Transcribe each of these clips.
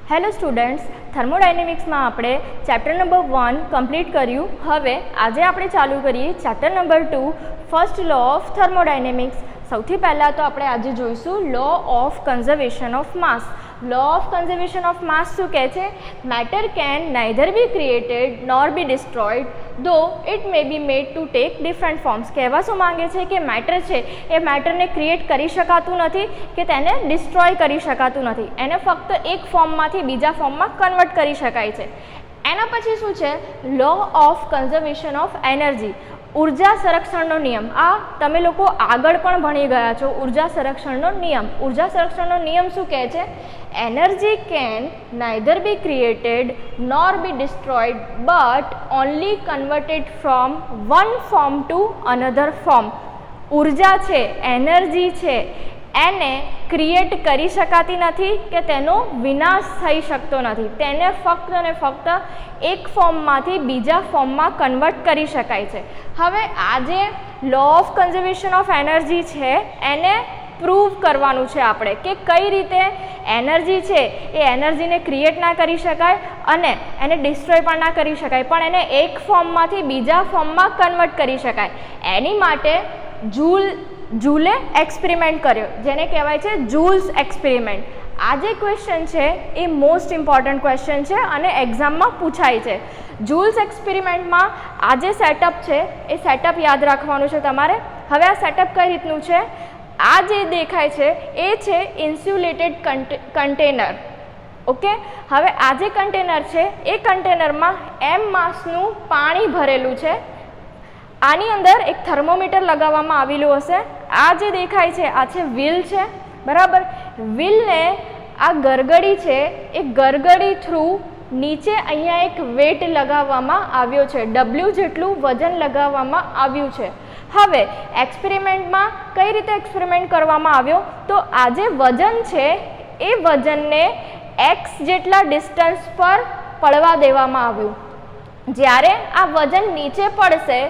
Hello students, થર્મોડાયનેમિક્સમાં આપણે chapter number 1 complete કર્યું. હવે આજે આપણે ચાલુ કરીએ chapter number 2 first law of thermodynamics. સૌથી પહેલાં તો આપણે આજે જોઈશું law of conservation of mass. Law of conservation of mass શું કહે છે? Matter can neither be created nor be destroyed though it may be made to take different forms. કહેવા શું માંગે છે કે મેટર છે એ મેટરને ક્રિએટ કરી શકાતું નથી કે તેને ડિસ્ટ્રોય કરી શકાતું નથી, એને ફક્ત એક ફોર્મમાંથી બીજા ફોર્મમાં કન્વર્ટ કરી શકાય છે. એના પછી શું છે? Law of conservation of energy, ઉર્જા સંરક્ષણનો નિયમ. આ તમે લોકો આગળ પણ ભણી ગયા છો. ઉર્જા સંરક્ષણનો નિયમ. ઉર્જા સંરક્ષણનો નિયમ શું કહે છે? Energy can neither be created nor be destroyed but only converted from one form to another form. ઉર્જા છે, એનર્જી છે, એને ક્રિએટ કરી શકાતી નથી કે તેનો વિનાશ થઈ શકતો નથી. તેને ફક્ત અને ફક્ત એક ફોર્મમાંથી બીજા ફોર્મમાં કન્વર્ટ કરી શકાય છે. હવે આ જે law of conservation of energy છે એને પ્રૂવ કરવાનું છે આપણે કે કઈ રીતે એનર્જી છે એ એનર્જીને ક્રિએટ ના કરી શકાય અને એને ડિસ્ટ્રોય પણ ના કરી શકાય, પણ એને એક ફોર્મમાંથી બીજા ફોર્મમાં કન્વર્ટ કરી શકાય. એની માટે જૂલે એક્સપેરિમેન્ટ કર્યો, જેને કહેવાય છે જૂલ્સ એક્સપેરિમેન્ટ. આ જે ક્વેશ્ચન છે એ મોસ્ટ ઇમ્પોર્ટન્ટ ક્વેશ્ચન છે અને એક્ઝામમાં પૂછાય છે. જૂલ્સ એક્સપેરિમેન્ટમાં આ જે સેટઅપ છે એ સેટઅપ યાદ રાખવાનું છે તમારે. હવે આ સેટઅપ કઈ રીતનું છે? આ જે દેખાય છે એ છે ઇન્સ્યુલેટેડ કન્ટેનર. ઓકે, હવે આ જે કન્ટેનર છે એ કન્ટેનરમાં m માસનું પાણી ભરેલું છે. આની અંદર એક થર્મોમીટર લગાવવામાં આવેલું હશે. આ જે દેખાય છે આ છે વ્હીલ છે, બરાબર. વ્હીલને આ ગરગડી છે એ ગરગડી થ્રુ નીચે અહીંયા એક વેટ લગાવવામાં આવ્યો છે, W જેટલું વજન લગાવવામાં આવ્યું છે. હવે એક્સપેરિમેન્ટમાં કઈ રીતે એક્સપેરિમેન્ટ કરવામાં આવ્યો? તો આ જે વજન છે એ વજનને x જેટલા ડિસ્ટન્સ પર પડવા દેવામાં આવ્યું. જ્યારે આ વજન નીચે પડશે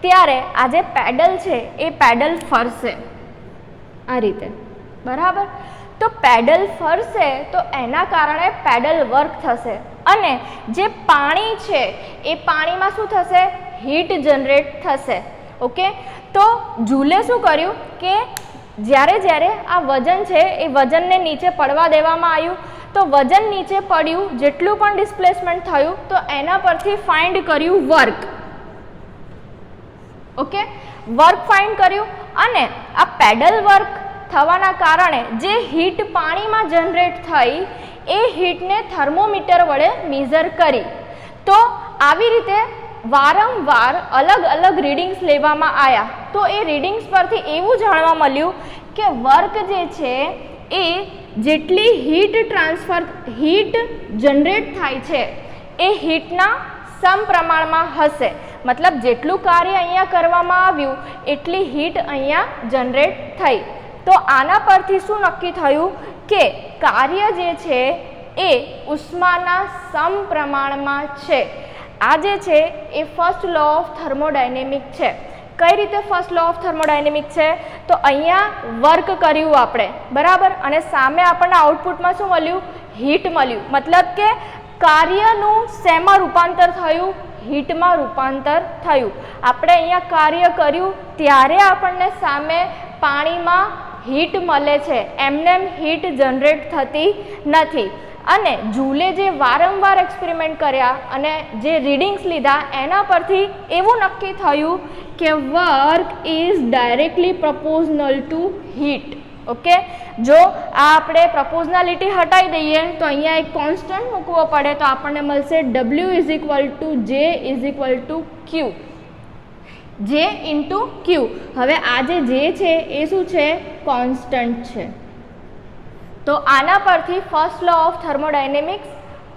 ત્યારે આ જે પેડલ છે એ પેડલ ફરશે આ રીતે, બરાબર. તો પેડલ ફરશે તો એના કારણે પેડલ વર્ક થશે અને જે પાણી છે એ પાણીમાં શું થશે? હીટ જનરેટ થશે. ઓકે, તો જૂલે શું કર્યું કે જ્યારે આ વજન છે એ વજનને નીચે પડવા દેવામાં આવ્યું, તો વજન નીચે પડ્યું, જેટલું પણ ડિસ્પ્લેસમેન્ટ થયું તો એના પરથી ફાઇન્ડ કર્યું વર્ક. ઓકે, વર્ક ફાઇન્ડ કર્યું અને આ પેડલ વર્ક થવાના કારણે જે હીટ પાણીમાં જનરેટ થઈ એ હીટને થર્મોમીટર વડે મેઝર કરી. તો આવી રીતે વારંવાર અલગ અલગ રીડિંગ્સ લેવામાં આવ્યા. તો એ રીડિંગ્સ પરથી એવું જાણવા મળ્યું કે વર્ક જે છે એ જેટલી હીટ જનરેટ થાય છે એ હીટના સમપ્રમાણમાં હશે. મતલબ જેટલું કાર્ય અહીંયા કરવામાં આવ્યું એટલી હીટ અહીંયા જનરેટ થઈ. તો આના પરથી શું નક્કી થયું કે કાર્ય જે છે એ ઉષ્માના સમપ્રમાણમાં છે. આ જે છે એ ફર્સ્ટ લો ઓફ થર્મોડાયનેમિક છે. કઈ રીતે ફર્સ્ટ લો ઓફ થર્મોડાયનેમિક છે? તો અહીંયા વર્ક કર્યું આપણે, બરાબર, અને સામે આપણને આઉટપુટમાં શું મળ્યું? હીટ મળ્યું. મતલબ કે કાર્યનું શેમાં રૂપાંતર થયું? હીટમાં રૂપાંતર થયું. આપણે અહીંયા કાર્ય કર્યું ત્યારે આપણને સામે પાણીમાં હીટ મળે છે, એમને હીટ જનરેટ થતી નથી. અને જૂલે જે વારંવાર એક્સપેરિમેન્ટ કર્યા અને જે રીડિંગ્સ લીધા એના પરથી એવું નક્કી થયું કે work is directly પ્રપોઝનલ two heat. Okay, જો આ આપણે પ્રપોઝનાલિટી હટાવી દઈએ તો અહીંયા એક કોન્સ્ટન્ટ મૂકવો પડે તો આપણને મળશે W = J = Q. J × Q. હવે આ જે J છે એ શું છે? કોન્સ્ટન્ટ છે. તો આના પરથી first law of thermodynamics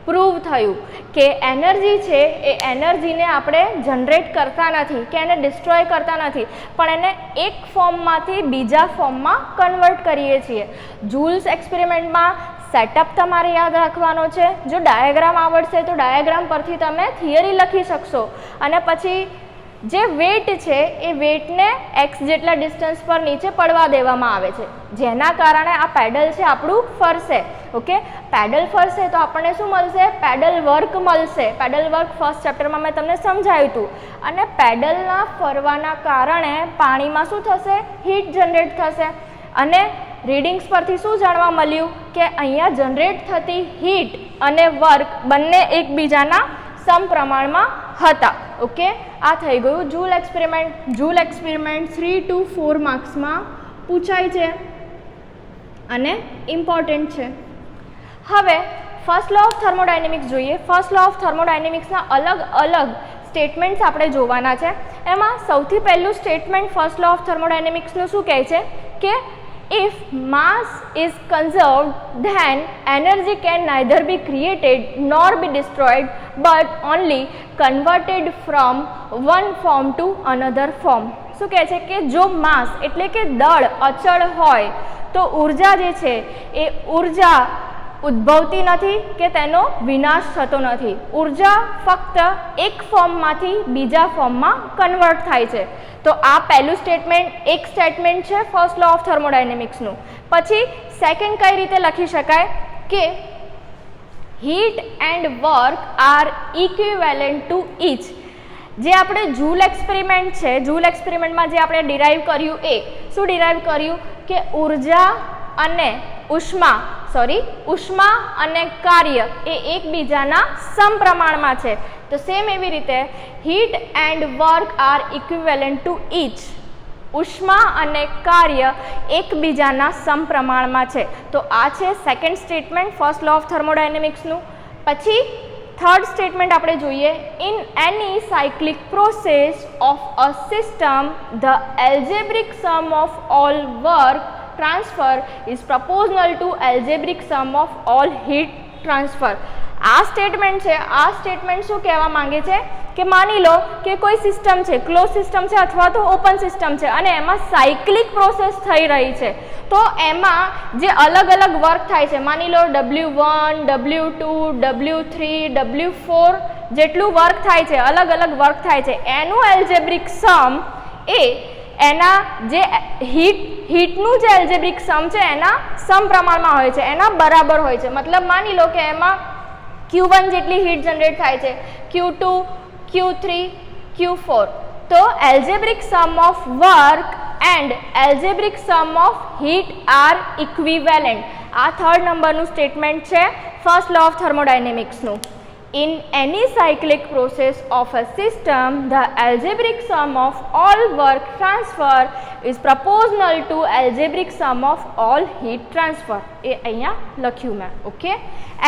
prove થયું કે એનર્જી છે એ એનર્જીને આપણે જનરેટ કરતા નથી કે એને ડિસ્ટ્રોય કરતા નથી, પણ એને એક ફોર્મમાંથી બીજા ફોર્મમાં કન્વર્ટ કરીએ છીએ. જૂલ્સ એક્સપેરિમેન્ટમાં સેટઅપ તમારે યાદ રાખવાનો છે. જો ડાયાગ્રામ આવડશે તો ડાયાગ્રામ પરથી તમે થિયરી લખી શકશો અને પછી જે વેટ છે એ વેટને x જેટલા ડિસ્ટન્સ પર નીચે પડવા દેવામાં આવે છે, જેના કારણે આ પેડલ છે આપણું ફરશે. ઓકે, પેડલ ફરશે તો આપણને શું મળશે? પેડલ વર્ક મળશે. પેડલ વર્ક ફર્સ્ટ ચેપ્ટરમાં મેં તમને સમજાવ્યું હતું. અને પેડલના ફરવાના કારણે પાણીમાં શું થશે? હીટ જનરેટ થશે. અને રીડિંગ્સ પરથી શું જાણવા મળ્યું કે અહીંયા જનરેટ થતી હીટ અને વર્ક બંને એકબીજાના સમપ્રમાણમાં હતા. ઓકે, આ થઈ ગયું joule experiment. Joule experiment 3 to 4 માર્ક્સમાં પૂછાય છે અને ઇમ્પોર્ટન્ટ છે. હવે ફર્સ્ટ લો ઓફ થર્મોડાયનેમિક્સ જોઈએ. ફર્સ્ટ લો ઓફ થર્મોડાયનેમિક્સના અલગ અલગ સ્ટેટમેન્ટ્સ આપણે જોવાના છે. એમાં સૌથી પહેલું સ્ટેટમેન્ટ ફર્સ્ટ લો ઓફ થર્મોડાયનેમિક્સનું શું કહે છે કે if mass is conserved then energy can neither be created nor be destroyed but only converted from one form to another form. શું કહે છે કે જો માસ એટલે કે દળ અચળ હોય તો ઉર્જા જે છે એ ઉર્જા ઉદ્ભવતી નથી કે તેનો વિનાશ થતો નથી. ઉર્જા ફક્ત એક ફોર્મમાંથી બીજા ફોર્મમાં કન્વર્ટ થાય છે. તો આ પહેલું સ્ટેટમેન્ટ એક સ્ટેટમેન્ટ છે ફર્સ્ટ લો ઓફ થર્મોડાયનેમિક્સનું. પછી સેકન્ડ કઈ રીતે લખી શકાય કે heat and work are equivalent to each. જે આપણે જૂલ એક્સપેરિમેન્ટ છે, જૂલ એક્સપેરિમેન્ટમાં જે આપણે ડિરાઈવ કર્યું એ શું ડિરાઈવ કર્યું કે ઉર્જા અને ઉષ્મા અને કાર્ય એ એકબીજાના સમપ્રમાણમાં છે. તો સેમ એવી રીતે heat and work are equivalent to each. ઉષ્મા અને કાર્ય એકબીજાના સમપ્રમાણમાં છે. તો આ છે second statement first law of થર્મોડાયનેમિક્સનું. પછી થર્ડ સ્ટેટમેન્ટ આપણે જોઈએ. In any cyclic process of a system the algebraic sum of all work transfer is proportional to algebraic sum of all heat transfer. આ સ્ટેટમેન્ટ છે. આ statement શું કહેવા માંગે છે કે માની લો કે કોઈ સિસ્ટમ છે, ક્લોઝ સિસ્ટમ છે અથવા તો ઓપન સિસ્ટમ છે અને એમાં સાયક્લિક પ્રોસેસ થઈ રહી છે. તો એમાં જે અલગ અલગ વર્ક થાય છે, માની લો W1, W2, W3, W4 જેટલું વર્ક થાય છે, અલગ અલગ વર્ક થાય છે, એનું એલ્જેબ્રિક સમ એ એના જે હીટનું જે એલ્જેબ્રિક સમ છે એના સમપ્રમાણમાં હોય છે, એના બરાબર હોય છે. મતલબ માની લો કે એમાં Q1 જેટલી હીટ જનરેટ થાય છે, Q2, Q3, Q4. તો algebraic sum of work and algebraic sum of heat are equivalent. આ થર્ડ નંબરનું સ્ટેટમેન્ટ છે ફર્સ્ટ લો ઓફ થર્મોડાયનેમિક્સનું. In any cyclic process of a system, the algebraic sum of all work transfer is proportional to algebraic sum of all heat transfer. એ અહીંયા લખ્યું મેં. Okay,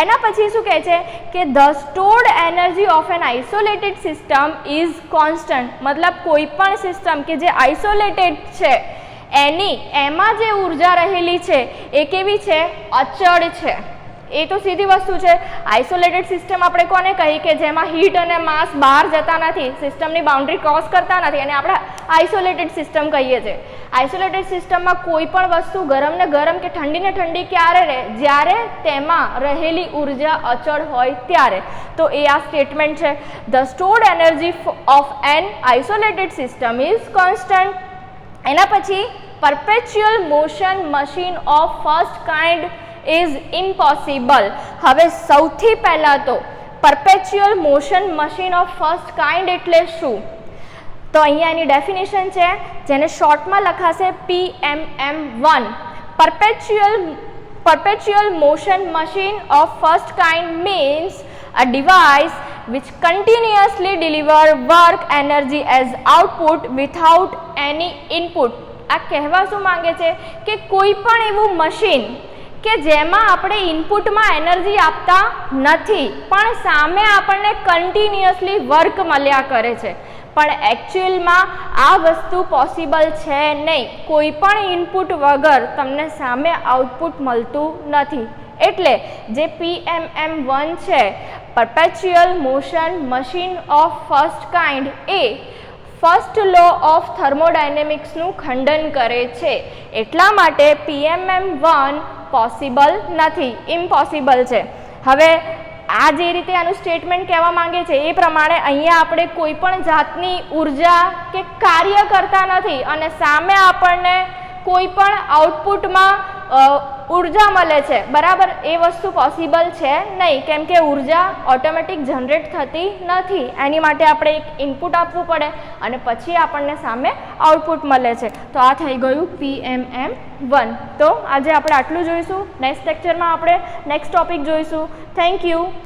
એના પછી શું કહે છે કે the stored energy of an isolated system is constant. મતલબ કોઈ પણ સિસ્ટમ કે જે આઇસોલેટેડ છે એમાં જે ઉર્જા રહેલી છે એ કેવી છે? અચળ છે. એ તો સીધી વસ્તુ છે. આઇસોલેટેડ સિસ્ટમ આપણે કોને કહી કે જેમાં હીટ અને માસ બહાર જતા નથી, સિસ્ટમની બાઉન્ડ્રી ક્રોસ કરતા નથી, અને આપણે આઇસોલેટેડ સિસ્ટમ કહીએ છીએ. આઇસોલેટેડ સિસ્ટમમાં કોઈ પણ વસ્તુ ગરમ ને ગરમ કે ઠંડી ને ઠંડી ક્યારે રહે? જ્યારે તેમાં રહેલી ઉર્જા અચળ હોય ત્યારે. તો એ આ સ્ટેટમેન્ટ છે. The stored energy of an isolated system is constant. એના પછી perpetual motion machine of first kind is impossible. હવે સૌથી પહેલાં તો perpetual motion machine of first kind એટલે શું? તો અહીંયા એની ડેફિનેશન છે જેને શોર્ટમાં લખાશે PMM1. perpetual motion machine of first kind means a device which continuously deliver work energy as output without any input. આ કહેવા શું માંગે છે કે કોઈ પણ એવું મશીન કે જેમાં આપણે ઇનપુટમાં એનર્જી આપતા નથી પણ સામે આપણને કન્ટિન્યુઅસલી વર્ક મળ્યા કરે છે. પણ એકચ્યુઅલમાં આ વસ્તુ પોસિબલ છે નહીં. કોઈ પણ ઇનપુટ વગર તમને સામે આઉટપુટ મળતું નથી. એટલે જે PMM1 છે, perpetual motion machine of first kind, એ ફર્સ્ટ લો ઓફ થર્મોડાયનેમિક્સનું ખંડન કરે છે. એટલા માટે PMM1 પોસિબલ નથી, ઇમ્પોસિબલ છે. હવે આ જે રીતે આનું સ્ટેટમેન્ટ કહેવા માંગે છે એ પ્રમાણે અહીંયા આપણે કોઈ પણ જાતની ઉર્જા કે કાર્ય કરતા નથી અને સામે આપણને કોઈ પણ આઉટપુટમાં ઉર્જા મળે છે, બરાબર. એ વસ્તુ પોસિબલ છે નહીં, કેમ કે ઉર્જા ઓટોમેટિક જનરેટ થતી નથી. એની માટે આપણે એક ઇનપુટ આપવું પડે અને પછી આપણને સામે આઉટપુટ મળે છે. તો આ થઈ ગયું PMM1. તો આજે આપણે આટલું જોઈશું. નેક્સ્ટ લેક્ચરમાં આપણે નેક્સ્ટ ટોપિક જોઈશું. Thank you.